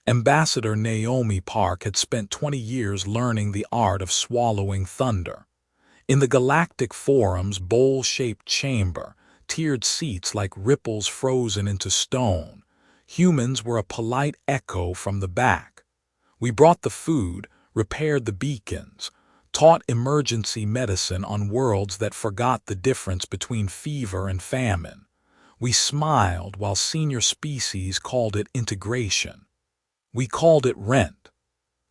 Ambassador Naomi Park had spent 20 years learning the art of swallowing thunder. In the Galactic Forum's bowl-shaped chamber, tiered seats like ripples frozen into stone, humans were a polite echo from the back. We brought the food, repaired the beacons, taught emergency medicine on worlds that forgot the difference between fever and famine. We smiled while senior species called it integration. We called it rent.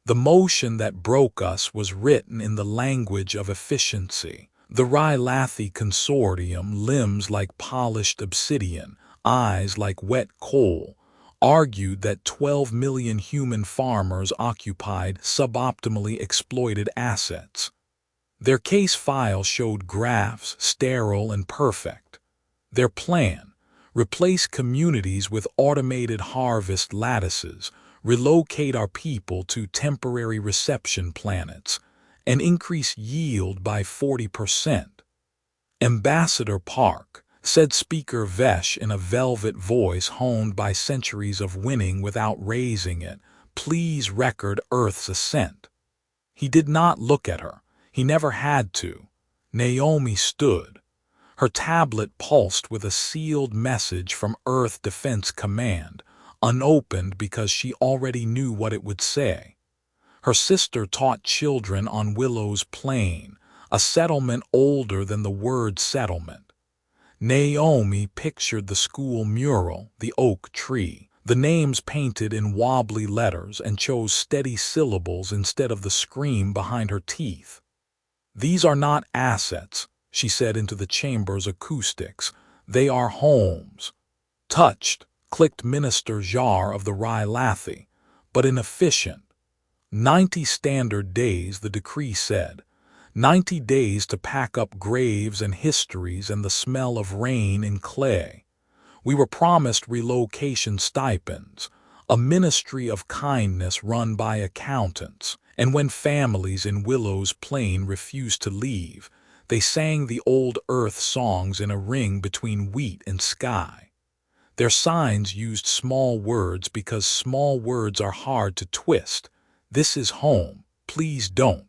The motion that broke us was written in the language of efficiency. The Rylathi Consortium, limbs like polished obsidian, eyes like wet coal, argued that 12 million human farmers occupied suboptimally exploited assets. Their case file showed graphs, sterile and perfect. Their plan: replace communities with automated harvest lattices, relocate our people to temporary reception planets, and increase yield by 40%. Ambassador Park, said Speaker Vesh in a velvet voice honed by centuries of winning without raising it, please record Earth's ascent. He did not look at her. He never had to. Naomi stood. Her tablet pulsed with a sealed message from Earth Defense Command, unopened because she already knew what it would say. Her sister taught children on Willow's Plain, a settlement older than the word settlement. Naomi pictured the school mural, the oak tree, the names painted in wobbly letters, and chose steady syllables instead of the scream behind her teeth. These are not assets, she said into the chamber's acoustics. They are homes. Touched, clicked Minister Jar of the Rylathi, but inefficient. 90 standard days, the decree said. 90 days to pack up graves and histories and the smell of rain in clay. We were promised relocation stipends, a ministry of kindness run by accountants, and when families in Willow's Plain refused to leave, they sang the old earth songs in a ring between wheat and sky. Their signs used small words because small words are hard to twist. This is home, please don't.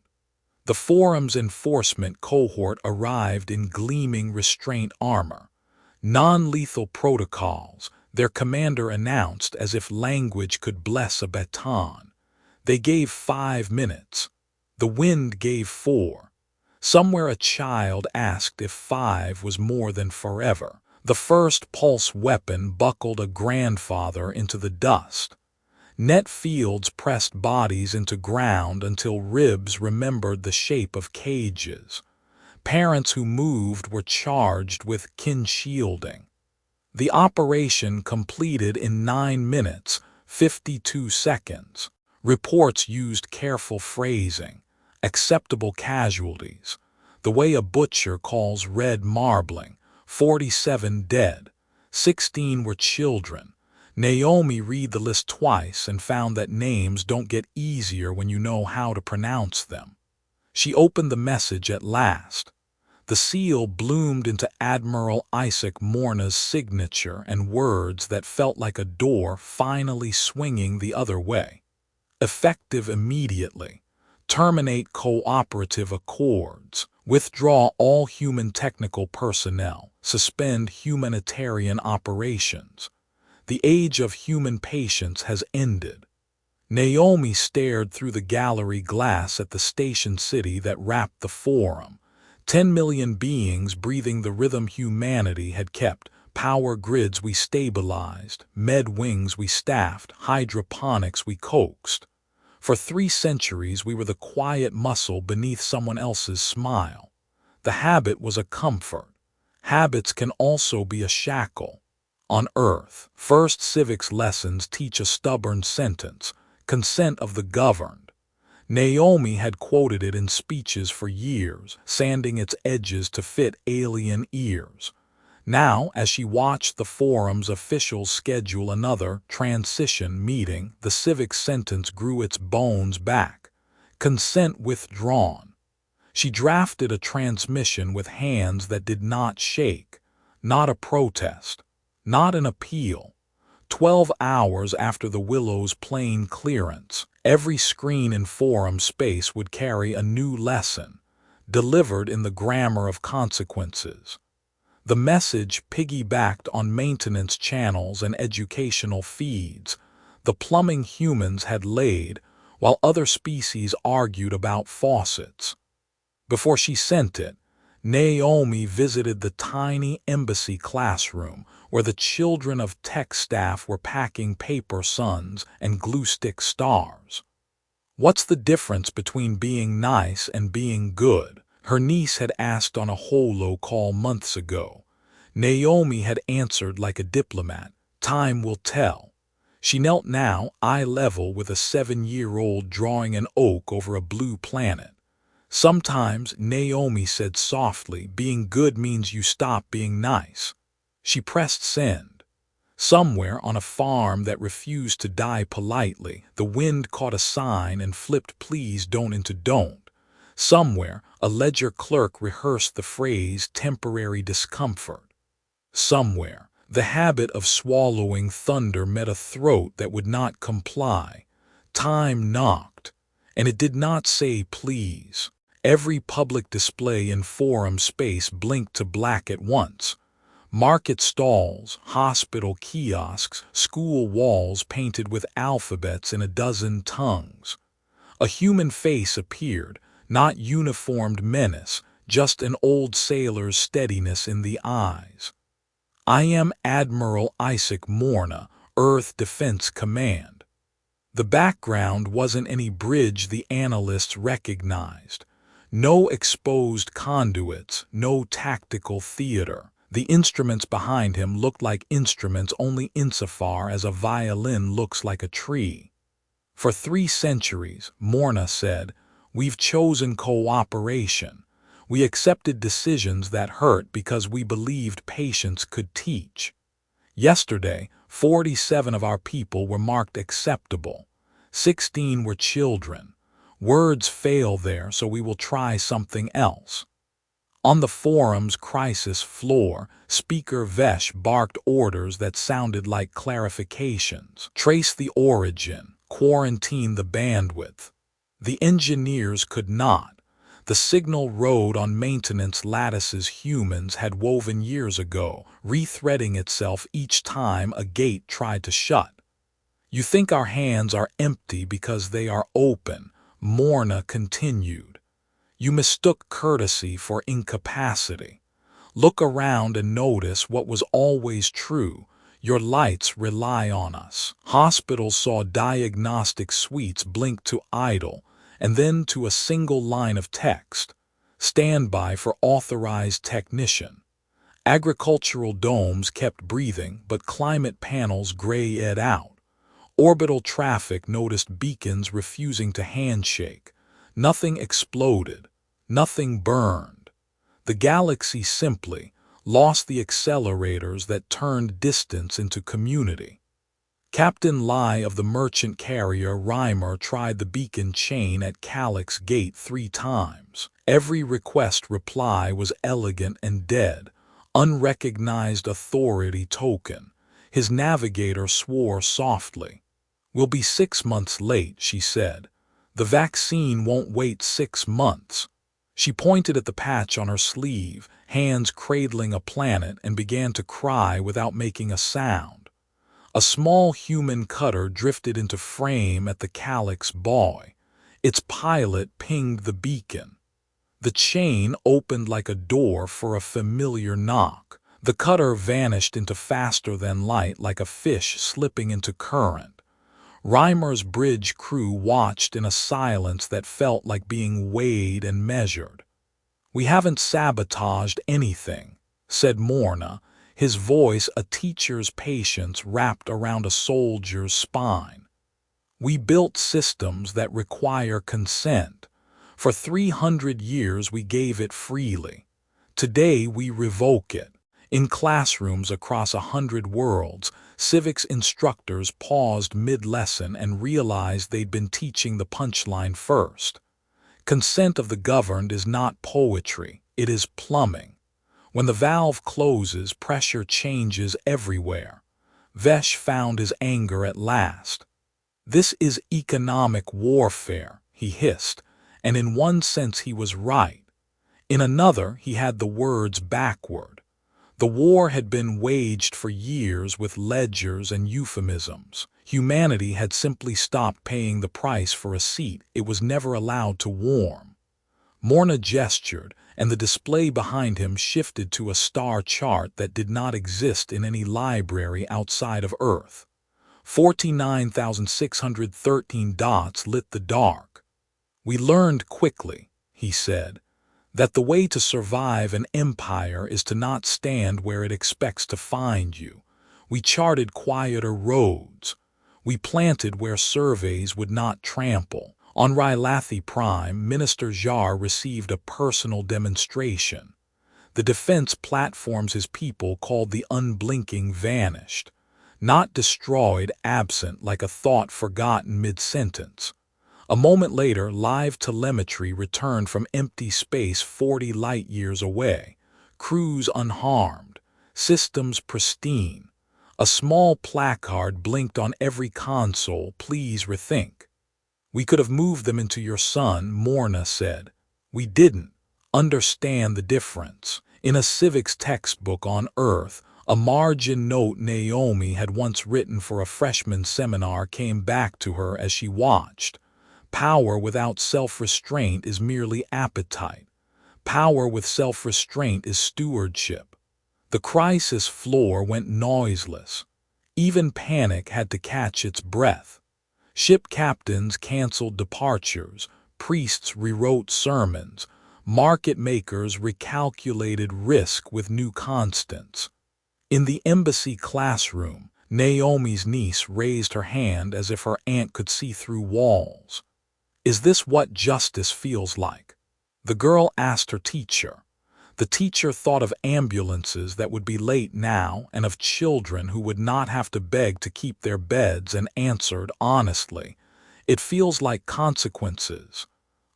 The forum's enforcement cohort arrived in gleaming restraint armor. Non-lethal protocols, their commander announced as if language could bless a baton. They gave 5 minutes. The wind gave 4. Somewhere a child asked if 5 was more than forever. The first pulse weapon buckled a grandfather into the dust. Net fields pressed bodies into ground until ribs remembered the shape of cages. Parents who moved were charged with kin shielding. The operation completed in 9 minutes, 52 seconds. Reports used careful phrasing, acceptable casualties, the way a butcher calls red marbling. 47 dead, 16 were children. Naomi read the list twice and found that names don't get easier when you know how to pronounce them. She opened the message at last. The seal bloomed into Admiral Isaac Morna's signature and words that felt like a door finally swinging the other way. Effective immediately. Terminate cooperative accords. Withdraw all human technical personnel. Suspend humanitarian operations. The age of human patience has ended. Naomi stared through the gallery glass at the station city that wrapped the forum. 10 million beings breathing the rhythm humanity had kept. Power grids we stabilized, med wings we staffed, hydroponics we coaxed. For 3 centuries we were the quiet muscle beneath someone else's smile. The habit was a comfort. Habits can also be a shackle. On Earth, first civics lessons teach a stubborn sentence: consent of the governed. Naomi had quoted it in speeches for years, sanding its edges to fit alien ears. Now, as she watched the forum's officials schedule another transition meeting, the civic sentence grew its bones back. Consent withdrawn. She drafted a transmission with hands that did not shake. Not a protest. Not an appeal. 12 hours after the Willow's plane clearance, every screen in forum space would carry a new lesson, delivered in the grammar of consequences. The message piggybacked on maintenance channels and educational feeds the plumbing humans had laid, while other species argued about faucets. Before she sent it, Naomi visited the tiny embassy classroom where the children of tech staff were packing paper suns and glue stick stars. "What's the difference between being nice and being good?" her niece had asked on a holo call months ago. Naomi had answered like a diplomat, "Time will tell." She knelt now, eye level with a 7-year-old drawing an oak over a blue planet. "Sometimes," Naomi said softly, "being good means you stop being nice." She pressed send. Somewhere on a farm that refused to die politely, the wind caught a sign and flipped "please don't" into "don't." Somewhere, a ledger clerk rehearsed the phrase "temporary discomfort." Somewhere, the habit of swallowing thunder met a throat that would not comply. Time knocked, and it did not say please. Every public display in forum space blinked to black at once. Market stalls, hospital kiosks, school walls painted with alphabets in a dozen tongues. A human face appeared, not uniformed menace, just an old sailor's steadiness in the eyes. "I am Admiral Isaac Morna, Earth Defense Command." The background wasn't any bridge the analysts recognized. No exposed conduits, no tactical theater. The instruments behind him looked like instruments only insofar as a violin looks like a tree. "For 3 centuries, Morna said, we've chosen cooperation. We accepted decisions that hurt because we believed patience could teach. Yesterday, 47 of our people were marked acceptable. 16 were children. Words fail there, so we will try something else." On the forum's crisis floor, Speaker Vesh barked orders that sounded like clarifications. Trace the origin, quarantine the bandwidth. The engineers could not. The signal rode on maintenance lattices humans had woven years ago, rethreading itself each time a gate tried to shut. "You think our hands are empty because they are open," Morna continued. "You mistook courtesy for incapacity. Look around and notice what was always true. Your lights rely on us." Hospitals saw diagnostic suites blink to idle, and then to a single line of text, "Standby for authorized technician." Agricultural domes kept breathing, but climate panels grayed out. Orbital traffic noticed beacons refusing to handshake. Nothing exploded. Nothing burned. The galaxy simply lost the accelerators that turned distance into community. Captain Lai of the merchant carrier Reimer tried the beacon chain at Calyx Gate 3 times. Every request reply was elegant and dead. Unrecognized authority token. His navigator swore softly. "We'll be 6 months late," she said. "The vaccine won't wait 6 months." She pointed at the patch on her sleeve, hands cradling a planet, and began to cry without making a sound. A small human cutter drifted into frame at the Calyx buoy. Its pilot pinged the beacon. The chain opened like a door for a familiar knock. The cutter vanished into faster than light like a fish slipping into current. Reimer's bridge crew watched in a silence that felt like being weighed and measured. "We haven't sabotaged anything," said Morna, his voice a teacher's patience wrapped around a soldier's spine. "We built systems that require consent. For 300 years we gave it freely. Today we revoke it." In classrooms across 100 worlds, civics instructors paused mid-lesson and realized they'd been teaching the punchline first. Consent of the governed is not poetry, it is plumbing. When the valve closes, pressure changes everywhere. Vesh found his anger at last. "This is economic warfare," he hissed, and in one sense he was right. In another, he had the words backward. The war had been waged for years with ledgers and euphemisms. Humanity had simply stopped paying the price for a seat it was never allowed to warm. Morna gestured, and the display behind him shifted to a star chart that did not exist in any library outside of Earth. 49,613 dots lit the dark. "We learned quickly," he said, "that the way to survive an empire is to not stand where it expects to find you. We charted quieter roads. We planted where surveys would not trample." On Rylathi Prime, Minister Jar received a personal demonstration. The defense platforms his people called the unblinking vanished, not destroyed, absent like a thought forgotten mid-sentence. A moment later, live telemetry returned from empty space 40 light-years away, crews unharmed, systems pristine. A small placard blinked on every console, "Please rethink." "We could have moved them into your sun," Morna said. "We didn't. Understand the difference." In a civics textbook on Earth, a margin note Naomi had once written for a freshman seminar came back to her as she watched. "Power without self-restraint is merely appetite. Power with self-restraint is stewardship." The crisis floor went noiseless. Even panic had to catch its breath. Ship captains canceled departures, priests rewrote sermons, market makers recalculated risk with new constants. In the embassy classroom, Naomi's niece raised her hand as if her aunt could see through walls. "Is this what justice feels like?" the girl asked her teacher. The teacher thought of ambulances that would be late now and of children who would not have to beg to keep their beds and answered honestly, "It feels like consequences."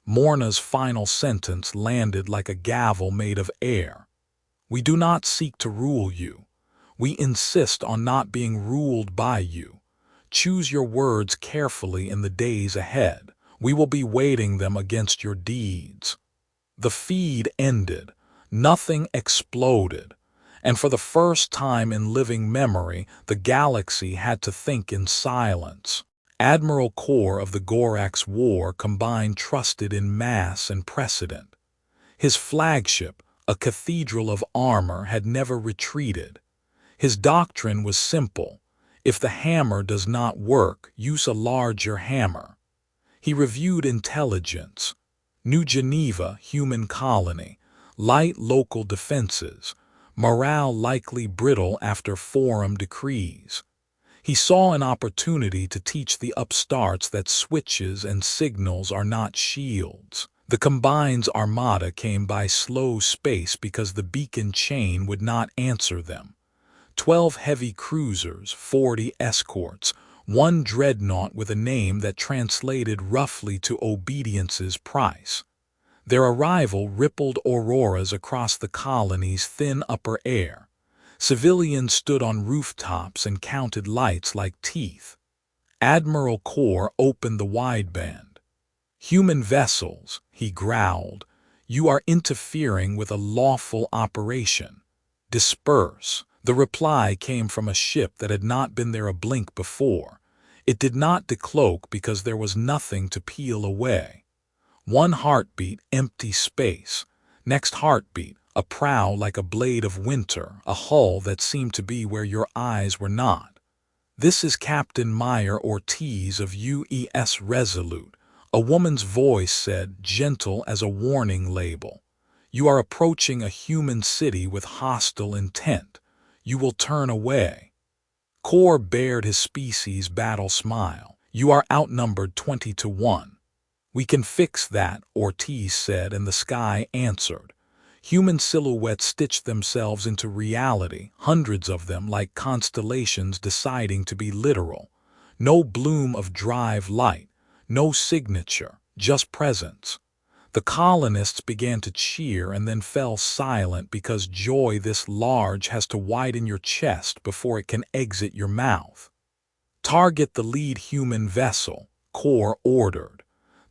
Morna's final sentence landed like a gavel made of air. "We do not seek to rule you. We insist on not being ruled by you. Choose your words carefully in the days ahead. We will be weighting them against your deeds." The feed ended. Nothing exploded. And for the first time in living memory, the galaxy had to think in silence. Admiral Kor of the Gorax War combined trusted in mass and precedent. His flagship, a cathedral of armor, had never retreated. His doctrine was simple: if the hammer does not work, use a larger hammer. He reviewed intelligence. New Geneva, human colony, light local defenses, morale likely brittle after forum decrees. He saw an opportunity to teach the upstarts that switches and signals are not shields. The Combine's armada came by slow space because the beacon chain would not answer them. 12 heavy cruisers, 40 escorts, one dreadnought with a name that translated roughly to obedience's price. Their arrival rippled auroras across the colony's thin upper air. Civilians stood on rooftops and counted lights like teeth. Admiral Kor opened the wideband. "Human vessels," he growled, "you are interfering with a lawful operation. Disperse." The reply came from a ship that had not been there a blink before. It did not decloak because there was nothing to peel away. One heartbeat, empty space. Next heartbeat, a prow like a blade of winter, a hull that seemed to be where your eyes were not. "This is Captain Meyer Ortiz of UES Resolute," a woman's voice said, gentle as a warning label. "You are approaching a human city with hostile intent. You will turn away." Kor bared his species' battle smile. "You are outnumbered 20-1. "We can fix that," Ortiz said, and the sky answered. Human silhouettes stitched themselves into reality, hundreds of them like constellations deciding to be literal. No bloom of drive light, no signature, just presence. The colonists began to cheer and then fell silent because joy this large has to widen your chest before it can exit your mouth. Target the lead human vessel, Core ordered.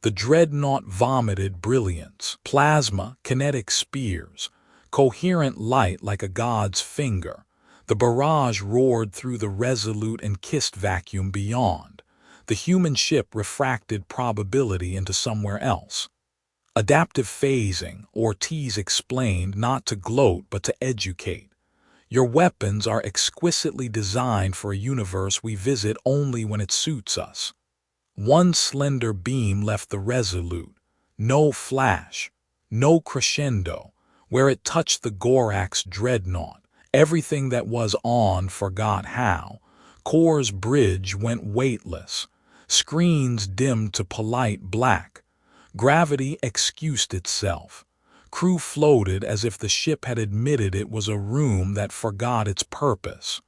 The dreadnought vomited brilliance, plasma, kinetic spears, coherent light like a god's finger. The barrage roared through the Resolute and kissed vacuum beyond. The human ship refracted probability into somewhere else. Adaptive phasing, Ortiz explained, not to gloat but to educate. Your weapons are exquisitely designed for a universe we visit only when it suits us. One slender beam left the Resolute. No flash, no crescendo. Where it touched the Gorax dreadnought, everything that was on forgot how. Core's bridge went weightless. Screens dimmed to polite black. Gravity excused itself. Crew floated as if the ship had admitted it was a room that forgot its purpose.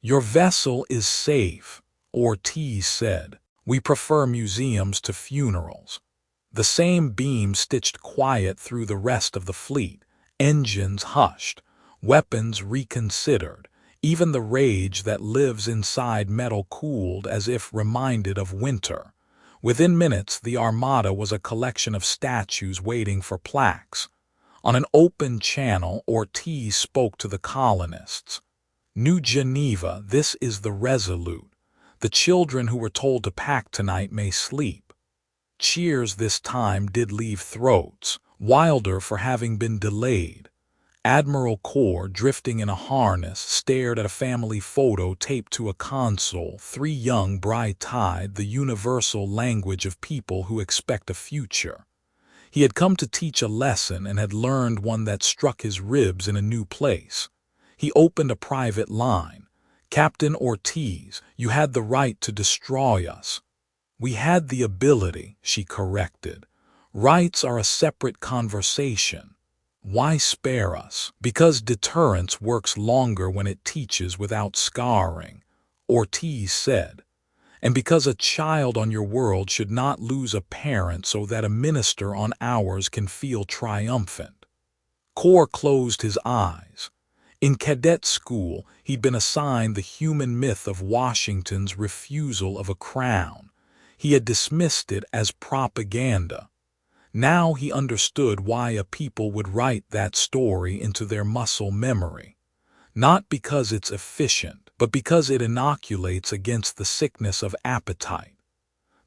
Your vessel is safe, Ortiz said. We prefer museums to funerals. The same beam stitched quiet through the rest of the fleet. Engines hushed, weapons reconsidered. Even the rage that lives inside metal cooled as if reminded of winter. Within minutes, the armada was a collection of statues waiting for plaques. On an open channel, Ortiz spoke to the colonists. New Geneva, this is the Resolute. The children who were told to pack tonight may sleep. Cheers this time did leave throats, wilder for having been delayed. Admiral Core, drifting in a harness, stared at a family photo taped to a console, three young, bright-eyed, the universal language of people who expect a future. He had come to teach a lesson and had learned one that struck his ribs in a new place. He opened a private line. Captain Ortiz, you had the right to destroy us. We had the ability, she corrected. Rights are a separate conversation. Why spare us? Because deterrence works longer when it teaches without scarring, Ortiz said. And because a child on your world should not lose a parent so that a minister on ours can feel triumphant. Core closed his eyes. In cadet school, he'd been assigned the human myth of Washington's refusal of a crown. He had dismissed it as propaganda. Now he understood why a people would write that story into their muscle memory. Not because it's efficient, but because it inoculates against the sickness of appetite.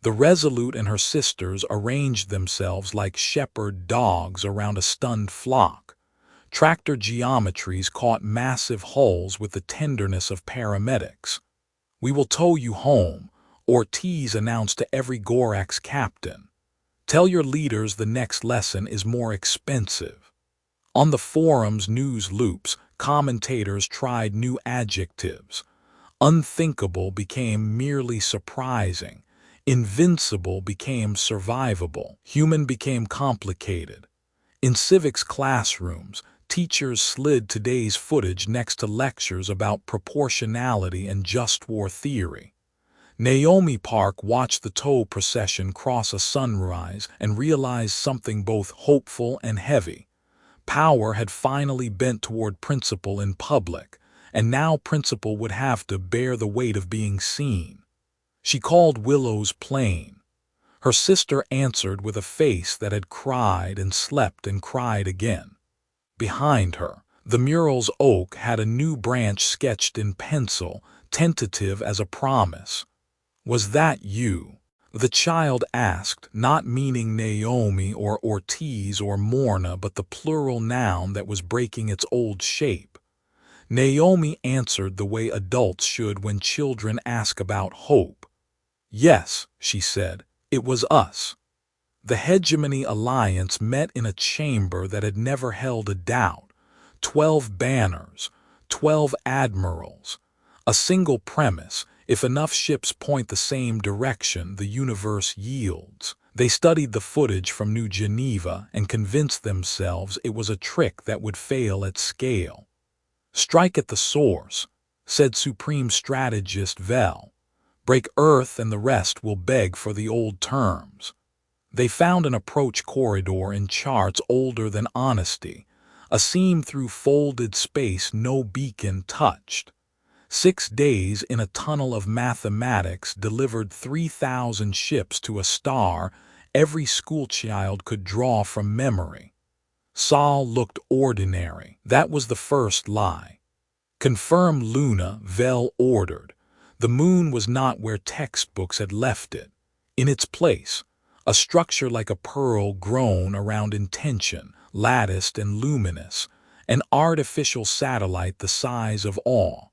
The Resolute and her sisters arranged themselves like shepherd dogs around a stunned flock. Tractor geometries caught massive hulls with the tenderness of paramedics. We will tow you home, Ortiz announced to every Gorax captain. Tell your leaders the next lesson is more expensive. On the forum's news loops, commentators tried new adjectives. Unthinkable became merely surprising. Invincible became survivable. Human became complicated. In civics classrooms, teachers slid today's footage next to lectures about proportionality and just war theory. Naomi Park watched the tow procession cross a sunrise and realized something both hopeful and heavy. Power had finally bent toward principle in public, and now principle would have to bear the weight of being seen. She called Willow's plane. Her sister answered with a face that had cried and slept and cried again. Behind her, the mural's oak had a new branch sketched in pencil, tentative as a promise. Was that you? The child asked, not meaning Naomi or Ortiz or Morna, but the plural noun that was breaking its old shape. Naomi answered the way adults should when children ask about hope. Yes, she said, it was us. The Hegemony Alliance met in a chamber that had never held a doubt. 12 banners, 12 admirals. A single premise: if enough ships point the same direction, the universe yields. They studied the footage from New Geneva and convinced themselves it was a trick that would fail at scale. Strike at the source, said Supreme Strategist Vel. Break Earth and the rest will beg for the old terms. They found an approach corridor in charts older than honesty, a seam through folded space no beacon touched. 6 days in a tunnel of mathematics delivered 3,000 ships to a star every schoolchild could draw from memory. Sol looked ordinary. That was the first lie. Confirm Luna, Vel ordered. The moon was not where textbooks had left it. In its place, a structure like a pearl grown around intention, latticed and luminous, an artificial satellite the size of awe.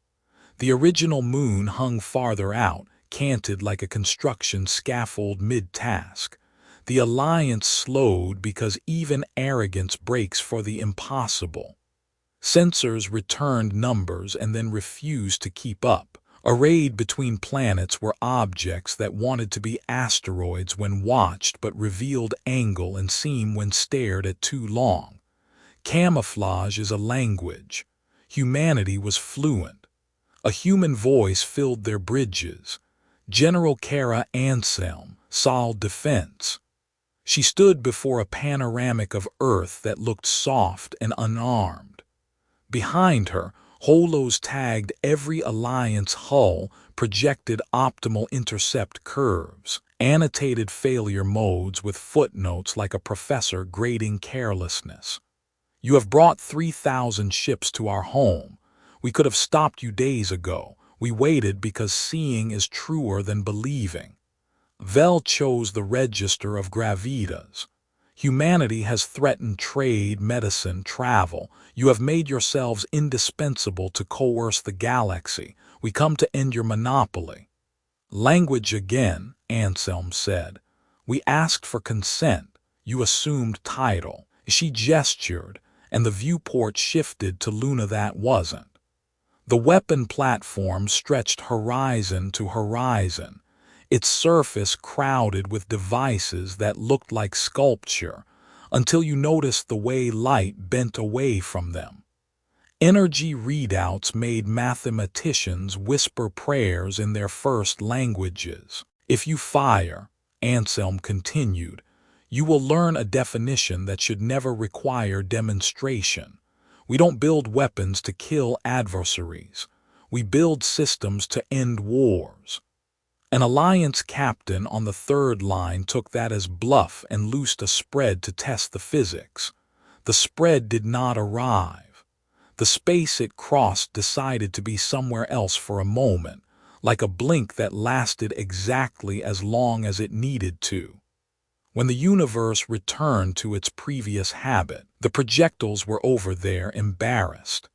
The original moon hung farther out, canted like a construction scaffold mid-task. The alliance slowed because even arrogance breaks for the impossible. Sensors returned numbers and then refused to keep up. Arrayed between planets were objects that wanted to be asteroids when watched but revealed angle and seam when stared at too long. Camouflage is a language. Humanity was fluent. A human voice filled their bridges. General Kara Anselm, Sol Defense. She stood before a panoramic of Earth that looked soft and unarmed. Behind her, holos tagged every alliance hull, projected optimal intercept curves, annotated failure modes with footnotes like a professor grading carelessness. You have brought 3,000 ships to our home. We could have stopped you days ago. We waited because seeing is truer than believing. Vel chose the register of gravitas. Humanity has threatened trade, medicine, travel. You have made yourselves indispensable to coerce the galaxy. We come to end your monopoly. Language again, Anselm said. We asked for consent. You assumed title. She gestured, and the viewport shifted to Luna that wasn't. The weapon platform stretched horizon to horizon, its surface crowded with devices that looked like sculpture, until you noticed the way light bent away from them. Energy readouts made mathematicians whisper prayers in their first languages. If you fire, Anselm continued, you will learn a definition that should never require demonstration. We don't build weapons to kill adversaries. We build systems to end wars. An alliance captain on the third line took that as bluff and loosed a spread to test the physics. The spread did not arrive. The space it crossed decided to be somewhere else for a moment, like a blink that lasted exactly as long as it needed to. When the universe returned to its previous habit, the projectiles were over there embarrassed.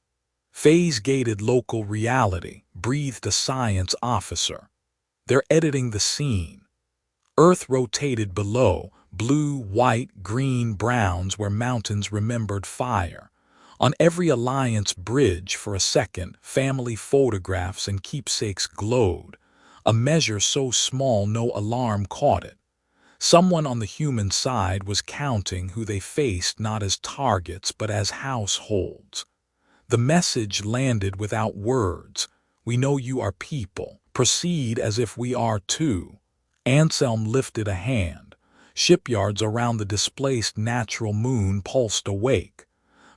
Phase-gated local reality, breathed a science officer. They're editing the scene. Earth rotated below, blue, white, green, browns where mountains remembered fire. On every alliance bridge for a second, family photographs and keepsakes glowed, a measure so small no alarm caught it. Someone on the human side was counting who they faced not as targets but as households. The message landed without words. We know you are people. Proceed as if we are too. Anselm lifted a hand. Shipyards around the displaced natural moon pulsed awake.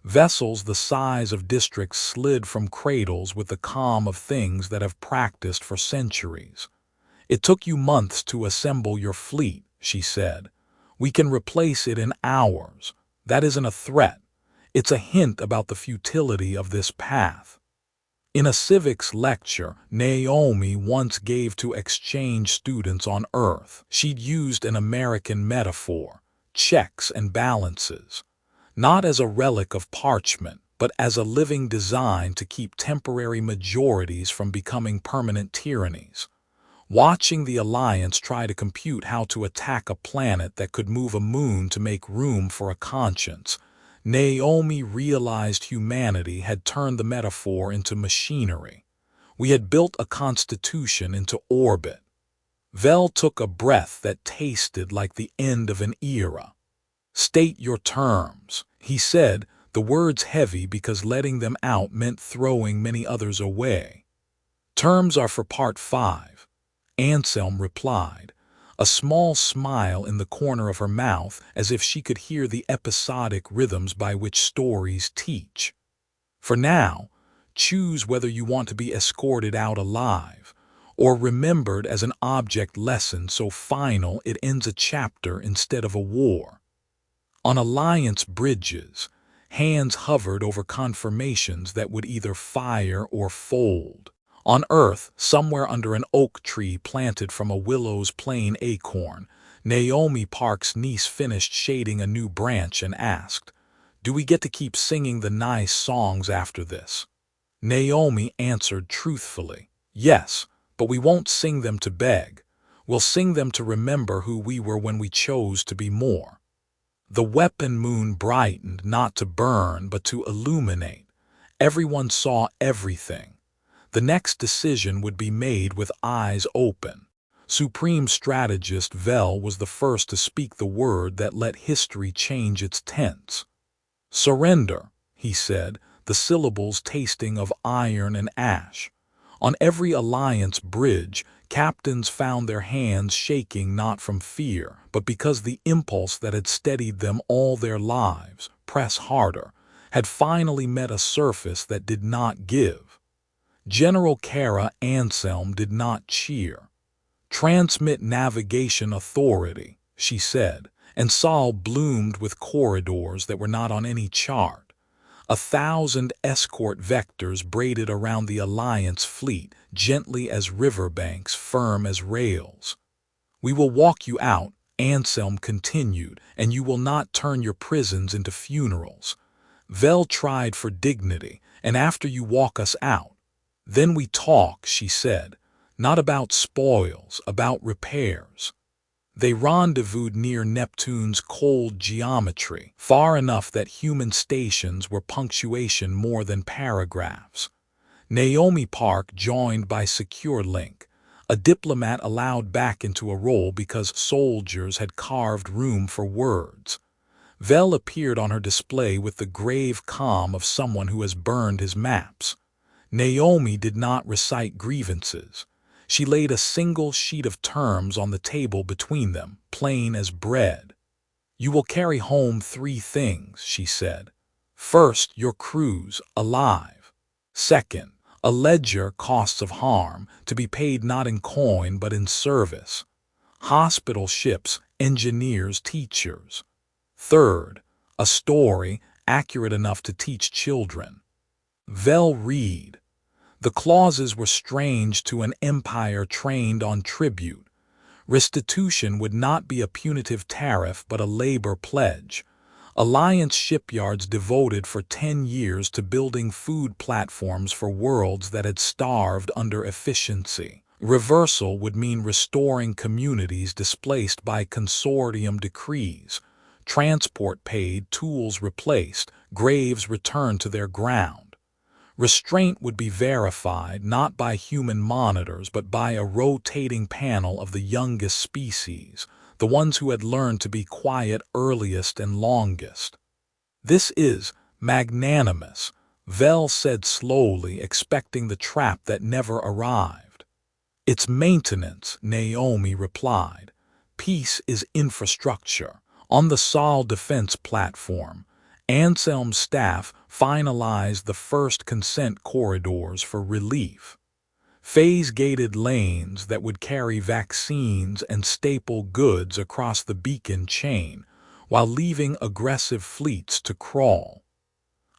Vessels the size of districts slid from cradles with the calm of things that have practiced for centuries. It took you months to assemble your fleet, she said. We can replace it in hours. That isn't a threat. It's a hint about the futility of this path. In a civics lecture Naomi once gave to exchange students on Earth, she'd used an American metaphor, checks and balances, not as a relic of parchment, but as a living design to keep temporary majorities from becoming permanent tyrannies. Watching the Alliance try to compute how to attack a planet that could move a moon to make room for a conscience, Naomi realized humanity had turned the metaphor into machinery. We had built a constitution into orbit. Vel took a breath that tasted like the end of an era. State your terms, he said, the words heavy because letting them out meant throwing many others away. Terms are for Part 5. Anselm replied, a small smile in the corner of her mouth as if she could hear the episodic rhythms by which stories teach. For now, choose whether you want to be escorted out alive or remembered as an object lesson so final it ends a chapter instead of a war. On Alliance bridges, hands hovered over confirmations that would either fire or fold. On Earth, somewhere under an oak tree planted from a willow's plain acorn, Naomi Park's niece finished shading a new branch and asked, "Do we get to keep singing the nice songs after this?" Naomi answered truthfully, "Yes, but we won't sing them to beg. We'll sing them to remember who we were when we chose to be more." The weapon moon brightened not to burn but to illuminate. Everyone saw everything. The next decision would be made with eyes open. Supreme Strategist Vel was the first to speak the word that let history change its tense. "Surrender," he said, the syllables tasting of iron and ash. On every Alliance bridge, captains found their hands shaking not from fear, but because the impulse that had steadied them all their lives, press harder, had finally met a surface that did not give. General Kara Anselm did not cheer. "Transmit navigation authority," she said, and Saul bloomed with corridors that were not on any chart. 1,000 escort vectors braided around the Alliance fleet, gently as riverbanks, firm as rails. "We will walk you out," Anselm continued, "and you will not turn your prisons into funerals. Vel tried for dignity, and after you walk us out, then we talk," she said, "not about spoils, about repairs." They rendezvoused near Neptune's cold geometry, far enough that human stations were punctuation more than paragraphs. Naomi Park joined by Secure Link, a diplomat allowed back into a role because soldiers had carved room for words. Vel appeared on her display with the grave calm of someone who has burned his maps. Naomi did not recite grievances. She laid a single sheet of terms on the table between them, plain as bread. "You will carry home 3 things," she said. "First, your crews, alive. Second, a ledger costs of harm, to be paid not in coin but in service. Hospital ships, engineers, teachers. Third, a story, accurate enough to teach children." Vel read. The clauses were strange to an empire trained on tribute. Restitution would not be a punitive tariff but a labor pledge. Alliance shipyards devoted for 10 years to building food platforms for worlds that had starved under efficiency. Reversal would mean restoring communities displaced by consortium decrees. Transport paid, tools replaced, graves returned to their ground. Restraint would be verified not by human monitors but by a rotating panel of the youngest species, the ones who had learned to be quiet earliest and longest. "This is magnanimous," Vel said slowly, expecting the trap that never arrived. "It's maintenance," Naomi replied. "Peace is infrastructure." On the Sol defense platform, Anselm's staff finalized the first consent corridors for relief. Phase-gated lanes that would carry vaccines and staple goods across the beacon chain, while leaving aggressive fleets to crawl.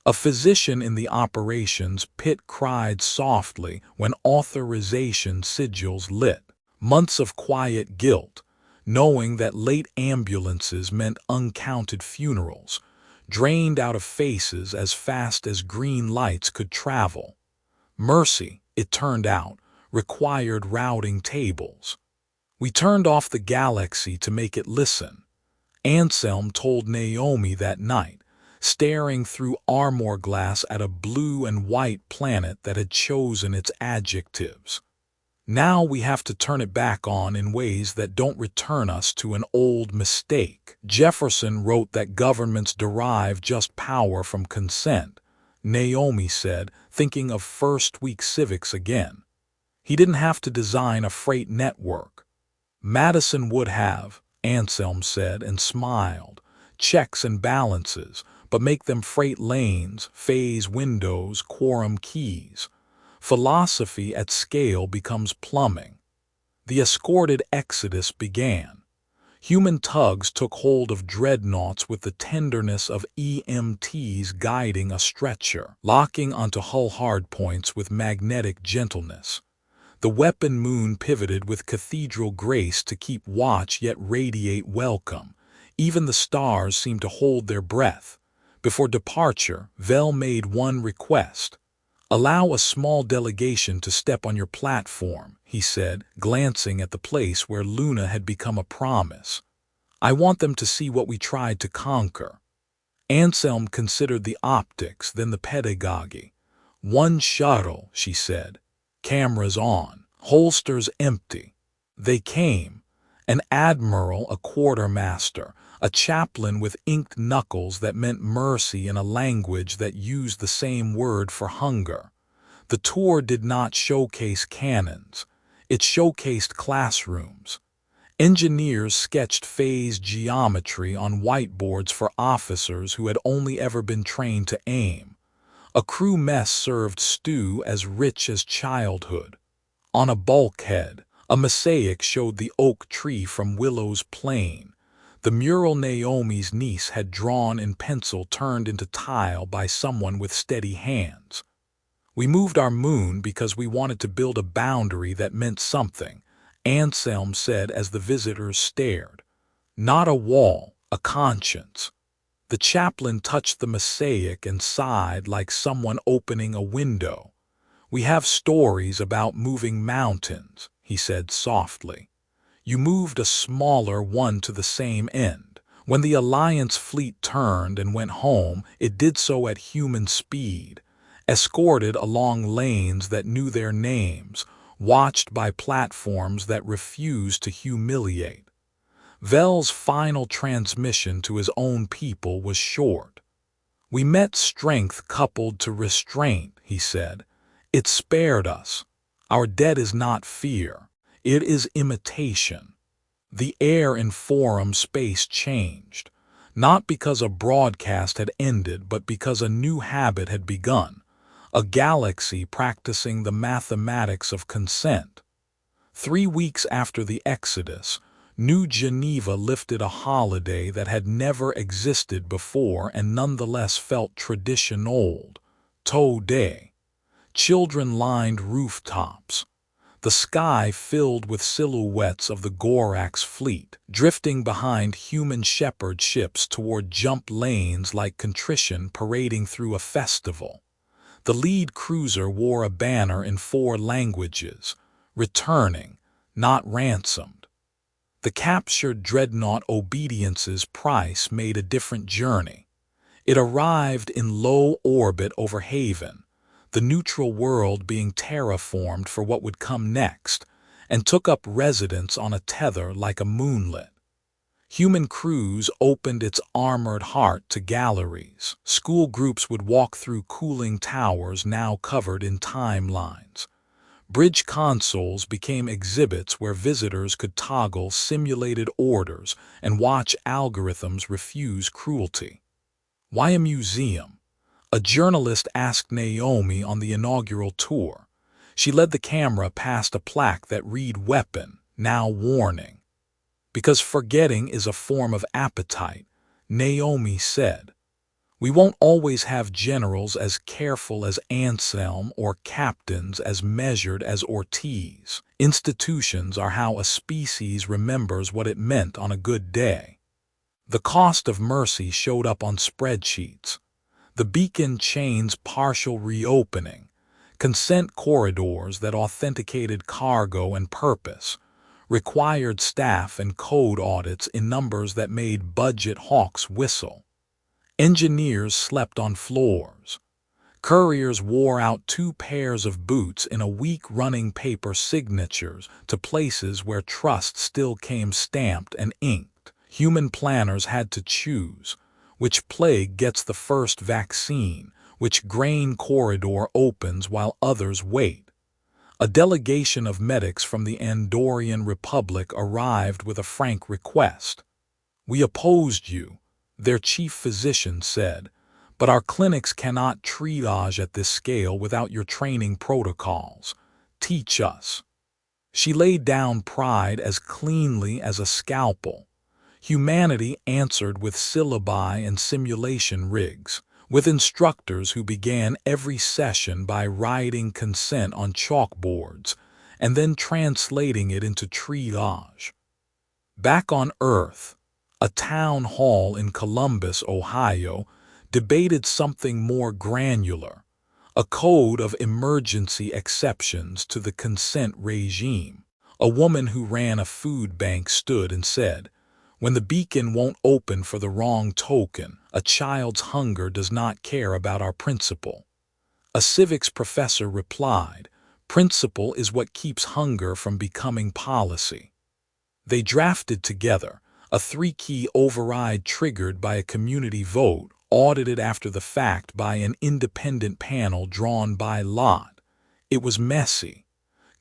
A physician in the operations pit cried softly when authorization sigils lit. Months of quiet guilt, knowing that late ambulances meant uncounted funerals, drained out of faces as fast as green lights could travel. Mercy, it turned out, required routing tables. "We turned off the galaxy to make it listen," Anselm told Naomi that night, staring through armor glass at a blue and white planet that had chosen its adjectives. "Now we have to turn it back on in ways that don't return us to an old mistake." Jefferson wrote that governments derive just power from consent, Naomi said, thinking of first-week civics again. He didn't have to design a freight network. Madison would have, Anselm said and smiled. Checks and balances, but make them freight lanes, phase windows, quorum keys. Philosophy at scale becomes plumbing. The escorted exodus began. Human tugs took hold of dreadnoughts with the tenderness of EMTs guiding a stretcher, locking onto hull hardpoints with magnetic gentleness. The weapon moon pivoted with cathedral grace to keep watch yet radiate welcome. Even the stars seemed to hold their breath. Before departure, Vel made one request. "Allow a small delegation to step on your platform," he said, glancing at the place where Luna had become a promise. "I want them to see what we tried to conquer." Anselm considered the optics, then the pedagogy. "One shuttle," she said. "Cameras on, holsters empty." They came. An admiral, a quartermaster, a chaplain with inked knuckles that meant mercy in a language that used the same word for hunger. The tour did not showcase cannons. It showcased classrooms. Engineers sketched phase geometry on whiteboards for officers who had only ever been trained to aim. A crew mess served stew as rich as childhood. On a bulkhead, a mosaic showed the oak tree from Willow's Plain. The mural Naomi's niece had drawn in pencil turned into tile by someone with steady hands. "We moved our moon because we wanted to build a boundary that meant something," Anselm said as the visitors stared. "Not a wall, a conscience." The chaplain touched the mosaic and sighed like someone opening a window. "We have stories about moving mountains," he said softly. "You moved a smaller one to the same end. When the Alliance fleet turned and went home, it did so at human speed, escorted along lanes that knew their names, watched by platforms that refused to humiliate." Vel's final transmission to his own people was short. "We met strength coupled to restraint," he said. "It spared us. Our debt is not fear. It is imitation." The air in forum space changed, not because a broadcast had ended, but because a new habit had begun, a galaxy practicing the mathematics of consent. 3 weeks after the Exodus, New Geneva lifted a holiday that had never existed before and nonetheless felt tradition old, Tow Day. Children lined rooftops. The sky filled with silhouettes of the Gorax fleet, drifting behind human shepherd ships toward jump lanes like contrition parading through a festival. The lead cruiser wore a banner in 4 languages, returning, not ransomed. The captured dreadnought Obedience's price made a different journey. It arrived in low orbit over Haven, the neutral world being terraformed for what would come next, and took up residence on a tether like a moonlet. Human crews opened its armored heart to galleries. School groups would walk through cooling towers now covered in timelines. Bridge consoles became exhibits where visitors could toggle simulated orders and watch algorithms refuse cruelty. "Why a museum?" a journalist asked Naomi on the inaugural tour. She led the camera past a plaque that read "Weapon, now warning." "Because forgetting is a form of appetite," Naomi said. "We won't always have generals as careful as Anselm or captains as measured as Ortiz. Institutions are how a species remembers what it meant on a good day." The cost of mercy showed up on spreadsheets. The beacon chain's partial reopening, consent corridors that authenticated cargo and purpose, required staff and code audits in numbers that made budget hawks whistle. Engineers slept on floors. Couriers wore out 2 pairs of boots in a week running paper signatures to places where trust still came stamped and inked. Human planners had to choose. Which plague gets the first vaccine? Which grain corridor opens while others wait? A delegation of medics from the Andorian Republic arrived with a frank request. "We opposed you," their chief physician said, "but our clinics cannot triage at this scale without your training protocols. Teach us." She laid down pride as cleanly as a scalpel. Humanity answered with syllabi and simulation rigs, with instructors who began every session by writing consent on chalkboards and then translating it into triage. Back on Earth, a town hall in Columbus, Ohio, debated something more granular, a code of emergency exceptions to the consent regime. A woman who ran a food bank stood and said, "When the beacon won't open for the wrong token, a child's hunger does not care about our principle." A civics professor replied, "Principle is what keeps hunger from becoming policy." They drafted together a three-key override triggered by a community vote, audited after the fact by an independent panel drawn by lot. It was messy.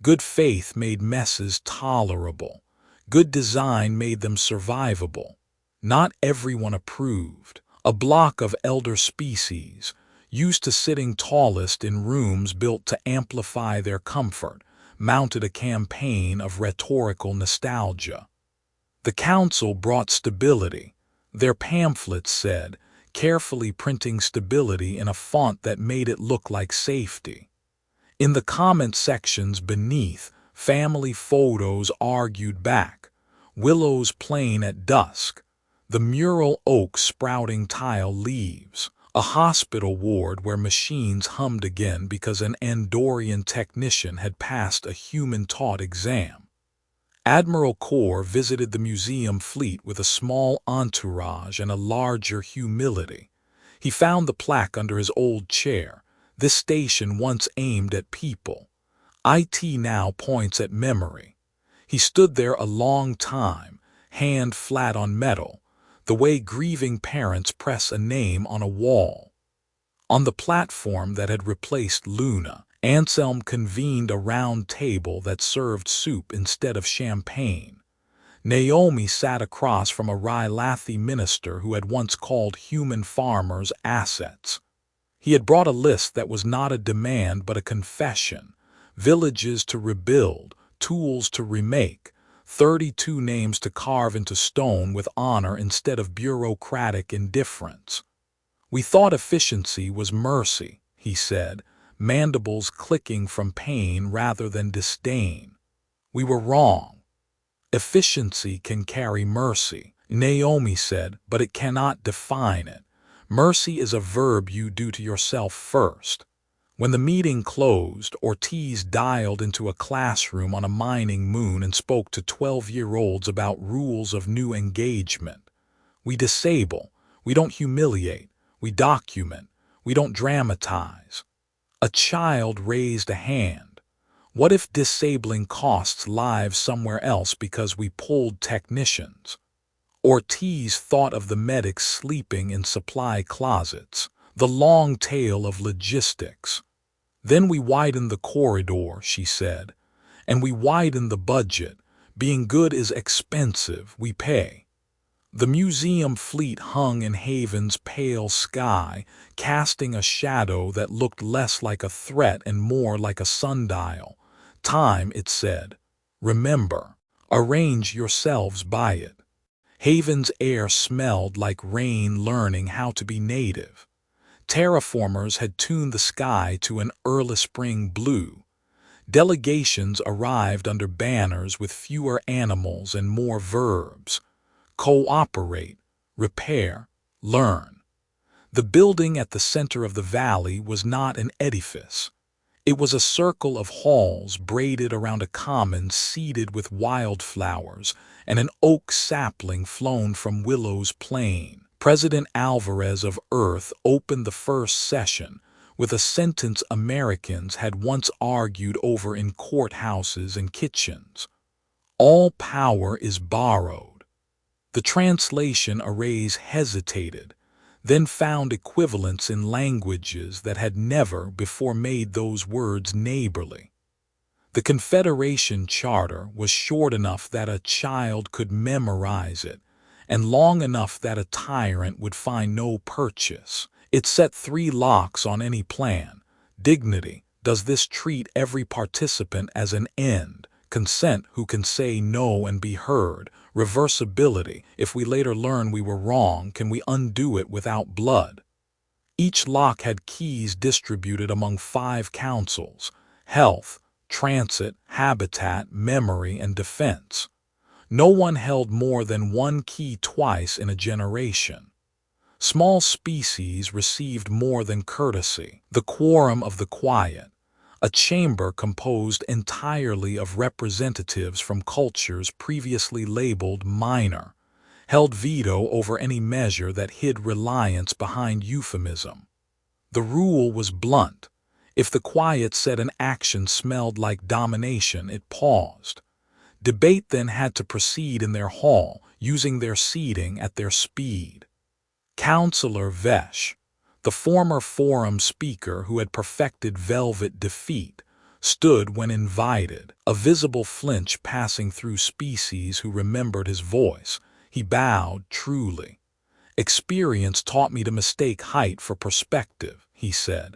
Good faith made messes tolerable. Good design made them survivable. Not everyone approved. A block of elder species, used to sitting tallest in rooms built to amplify their comfort, mounted a campaign of rhetorical nostalgia. The council brought stability, their pamphlets said, carefully printing stability in a font that made it look like safety. In the comment sections beneath, family photos argued back, willows plain at dusk, the mural oak sprouting tile leaves, a hospital ward where machines hummed again because an Andorian technician had passed a human-taught exam. Admiral Core visited the museum fleet with a small entourage and a larger humility. He found the plaque under his old chair. "This station once aimed at people. IT now points at memory." He stood there a long time, hand flat on metal, the way grieving parents press a name on a wall. On the platform that had replaced Luna, Anselm convened a round table that served soup instead of champagne. Naomi sat across from a Rylathi minister who had once called human farmers assets. He had brought a list that was not a demand but a confession: villages to rebuild, tools to remake, 32 names to carve into stone with honor instead of bureaucratic indifference. "We thought efficiency was mercy," he said, mandibles clicking from pain rather than disdain. "We were wrong. Efficiency can carry mercy," Naomi said, "but it cannot define it. Mercy is a verb you do to yourself first." When the meeting closed, Ortiz dialed into a classroom on a mining moon and spoke to 12-year-olds about rules of new engagement. "We disable. We don't humiliate. We document. We don't dramatize." A child raised a hand. "What if disabling costs lives somewhere else because we pulled technicians?" Ortiz thought of the medics sleeping in supply closets, the long tail of logistics. "Then we widen the corridor," she said, "and we widen the budget. Being good is expensive, we pay." The museum fleet hung in Haven's pale sky, casting a shadow that looked less like a threat and more like a sundial. "Time," it said. "Remember. Arrange yourselves by it." Haven's air smelled like rain learning how to be native. Terraformers had tuned the sky to an early spring blue. Delegations arrived under banners with fewer animals and more verbs. Cooperate, repair, learn. The building at the center of the valley was not an edifice. It was a circle of halls braided around a common seeded with wildflowers and an oak sapling flown from Willow's Plain. President Alvarez of Earth opened the first session with a sentence Americans had once argued over in courthouses and kitchens: "All power is borrowed." The translation arrays hesitated, then found equivalents in languages that had never before made those words neighborly. The Confederation Charter was short enough that a child could memorize it, and long enough that a tyrant would find no purchase. It set 3 locks on any plan. Dignity, does this treat every participant as an end? Consent, who can say no and be heard? Reversibility, if we later learn we were wrong, can we undo it without blood? Each lock had keys distributed among 5 councils: health, transit, habitat, memory, and defense. No one held more than 1 key twice in a generation. Small species received more than courtesy. The Quorum of the Quiet, a chamber composed entirely of representatives from cultures previously labeled minor, held veto over any measure that hid reliance behind euphemism. The rule was blunt. If the Quiet said an action smelled like domination, it paused. Debate then had to proceed in their hall, using their seating at their speed. Counselor Vesh, the former forum speaker who had perfected velvet defeat, stood when invited, a visible flinch passing through species who remembered his voice. He bowed truly. "Experience taught me to mistake height for perspective," he said.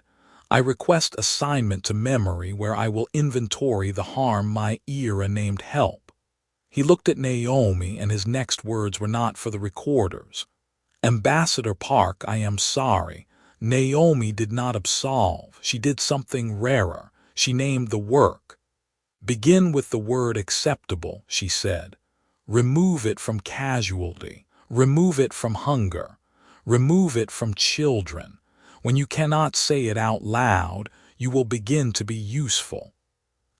"I request assignment to memory where I will inventory the harm my era named help." He looked at Naomi, and his next words were not for the recorders. "Ambassador Park, I am sorry. Naomi did not absolve. She did something rarer. She named the work. Begin with the word acceptable," she said. "Remove it from casualty. Remove it from hunger. Remove it from children. When you cannot say it out loud, you will begin to be useful."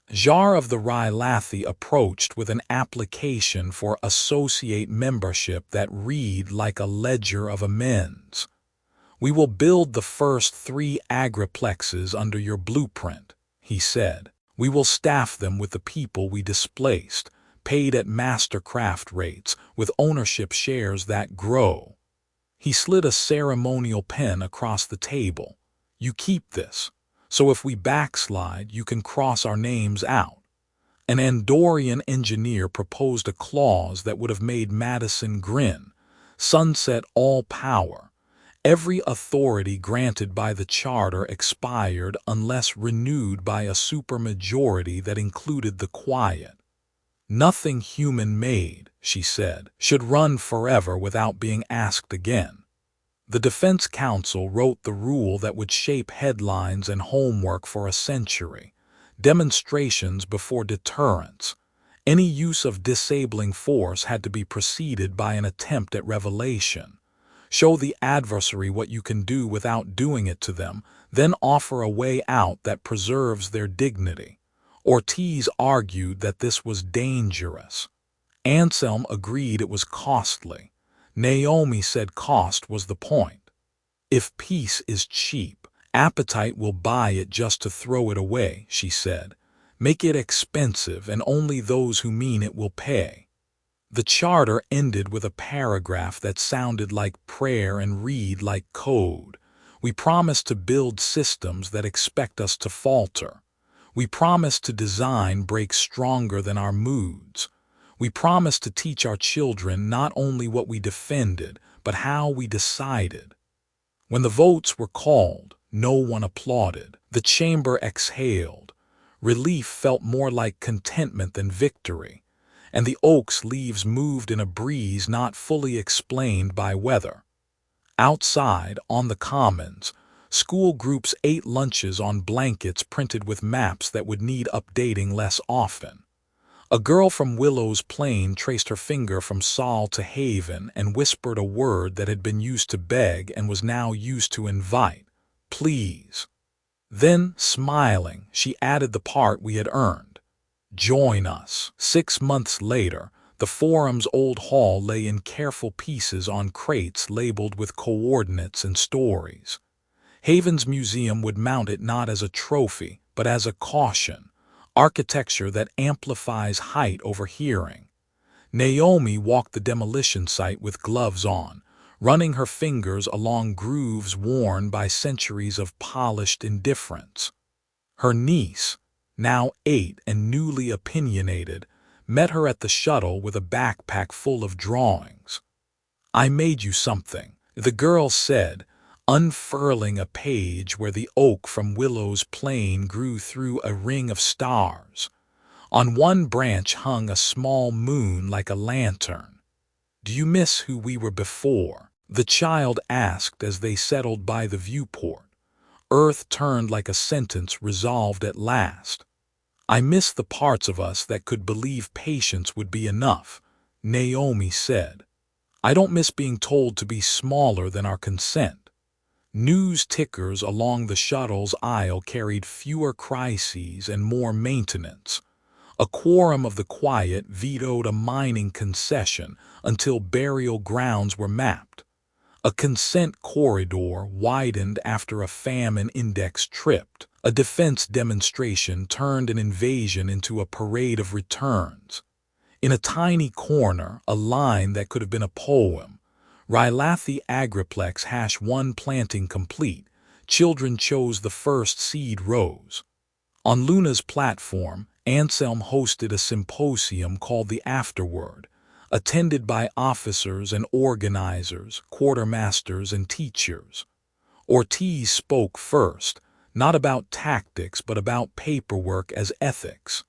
Jar of the Rylathi approached with an application for associate membership that read like a ledger of amends. "We will build the first 3 agriplexes under your blueprint," he said. "We will staff them with the people we displaced, paid at mastercraft rates, with ownership shares that grow." He slid a ceremonial pen across the table. "You keep this, so if we backslide, you can cross our names out." An Andorian engineer proposed a clause that would have made Madison grin: "Sunset all power. Every authority granted by the Charter expired unless renewed by a supermajority that included the Quiet." "Nothing human-made," she said, "should run forever without being asked again." The Defense Council wrote the rule that would shape headlines and homework for a century: demonstrations before deterrence. Any use of disabling force had to be preceded by an attempt at revelation. Show the adversary what you can do without doing it to them, then offer a way out that preserves their dignity. Ortiz argued that this was dangerous. Anselm agreed it was costly. Naomi said cost was the point. "If peace is cheap, appetite will buy it just to throw it away," she said. "Make it expensive, and only those who mean it will pay." The charter ended with a paragraph that sounded like prayer and read like code. "We promise to build systems that expect us to falter. We promise to design breaks stronger than our moods. We promise to teach our children not only what we defended, but how we decided." When the votes were called, no one applauded. The chamber exhaled. Relief felt more like contentment than victory, and the oak's leaves moved in a breeze not fully explained by weather. Outside, on the commons, school groups ate lunches on blankets printed with maps that would need updating less often. A girl from Willow's Plain traced her finger from Saul to Haven and whispered a word that had been used to beg and was now used to invite: "Please." Then, smiling, she added the part we had earned: "Join us." 6 months later, the forum's old hall lay in careful pieces on crates labeled with coordinates and stories. Haven's museum would mount it not as a trophy, but as a caution: architecture that amplifies height over hearing. Naomi walked the demolition site with gloves on, running her fingers along grooves worn by centuries of polished indifference. Her niece, now 8 and newly opinionated, met her at the shuttle with a backpack full of drawings. "I made you something," the girl said, unfurling a page where the oak from Willow's Plain grew through a ring of stars. On one branch hung a small moon like a lantern. "Do you miss who we were before?" the child asked as they settled by the viewport. Earth turned like a sentence resolved at last. "I miss the parts of us that could believe patience would be enough," Naomi said. "I don't miss being told to be smaller than our consent." News tickers along the shuttle's aisle carried fewer crises and more maintenance. A quorum of the quiet vetoed a mining concession until burial grounds were mapped. A consent corridor widened after a famine index tripped. A defense demonstration turned an invasion into a parade of returns. In a tiny corner, a line that could have been a poem. Rylathi Agriplex #1 planting complete. Children chose the first seed rows. On Luna's platform, Anselm hosted a symposium called The Afterword, attended by officers and organizers, quartermasters and teachers. Ortiz spoke first, not about tactics but about paperwork as ethics.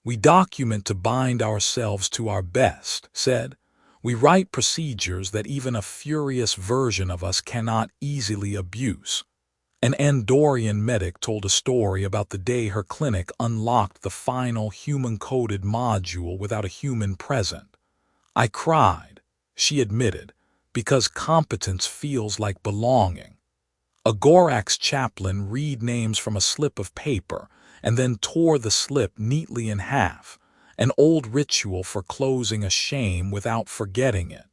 "We document to bind ourselves to our best," said. "We write procedures that even a furious version of us cannot easily abuse." An Andorian medic told a story about the day her clinic unlocked the final human-coded module without a human present. "I cried," she admitted, "because competence feels like belonging." A Gorax chaplain read names from a slip of paper and then tore the slip neatly in half, an old ritual for closing a shame without forgetting it.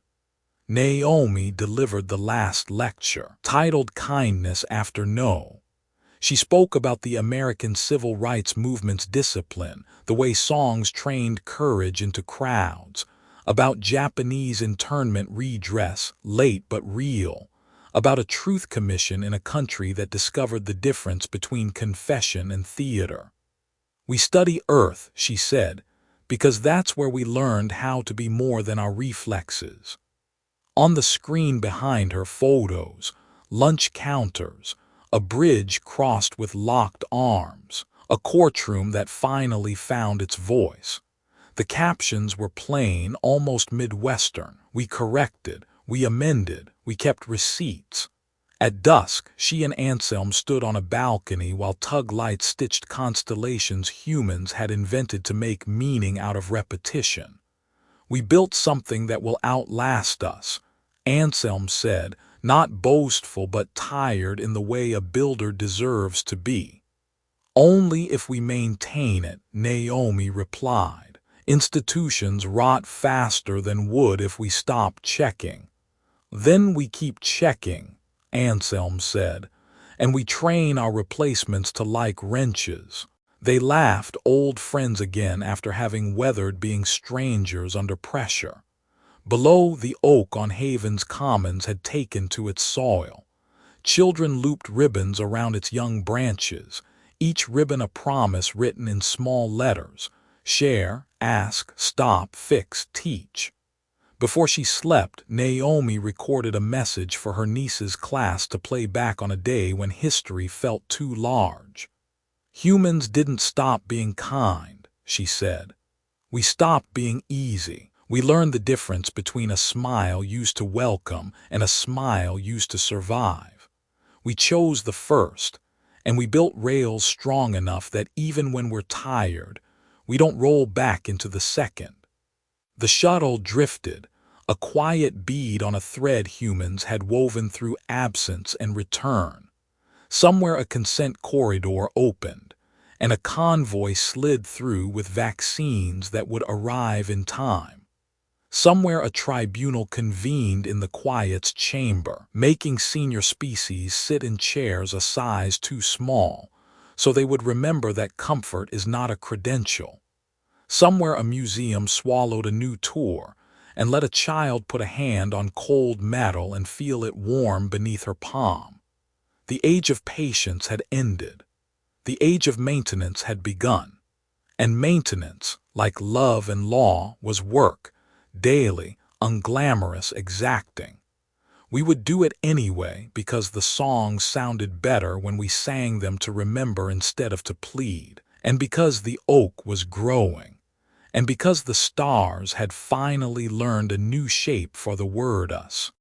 Naomi delivered the last lecture, titled Kindness After No. She spoke about the American civil rights movement's discipline, the way songs trained courage into crowds, about Japanese internment redress, late but real, about a truth commission in a country that discovered the difference between confession and theater. "We study Earth," she said, "because that's where we learned how to be more than our reflexes." On the screen behind her, photos, lunch counters, a bridge crossed with locked arms, a courtroom that finally found its voice. The captions were plain, almost Midwestern. "We corrected, we amended, we kept receipts." At dusk, she and Anselm stood on a balcony while tug lights stitched constellations humans had invented to make meaning out of repetition. "We built something that will outlast us," Anselm said, not boastful but tired in the way a builder deserves to be. "Only if we maintain it," Naomi replied. "Institutions rot faster than wood if we stop checking." "Then we keep checking," Anselm said, "and we train our replacements to like wrenches." They laughed, old friends again after having weathered being strangers under pressure. Below, the oak on Haven's Commons had taken to its soil. Children looped ribbons around its young branches, each ribbon a promise written in small letters: share, ask, stop, fix, teach. Before she slept, Naomi recorded a message for her niece's class to play back on a day when history felt too large. "Humans didn't stop being kind," she said. "We stopped being easy. We learned the difference between a smile used to welcome and a smile used to survive. We chose the first, and we built rails strong enough that even when we're tired, we don't roll back into the second." The shuttle drifted, a quiet bead on a thread humans had woven through absence and return. Somewhere a consent corridor opened, and a convoy slid through with vaccines that would arrive in time. Somewhere a tribunal convened in the quiet's chamber, making senior species sit in chairs a size too small, so they would remember that comfort is not a credential. Somewhere a museum swallowed a new tour and let a child put a hand on cold metal and feel it warm beneath her palm. The age of patience had ended. The age of maintenance had begun, and maintenance, like love and law, was work, daily, unglamorous, exacting. We would do it anyway because the songs sounded better when we sang them to remember instead of to plead, and because the oak was growing, and because the stars had finally learned a new shape for the word us.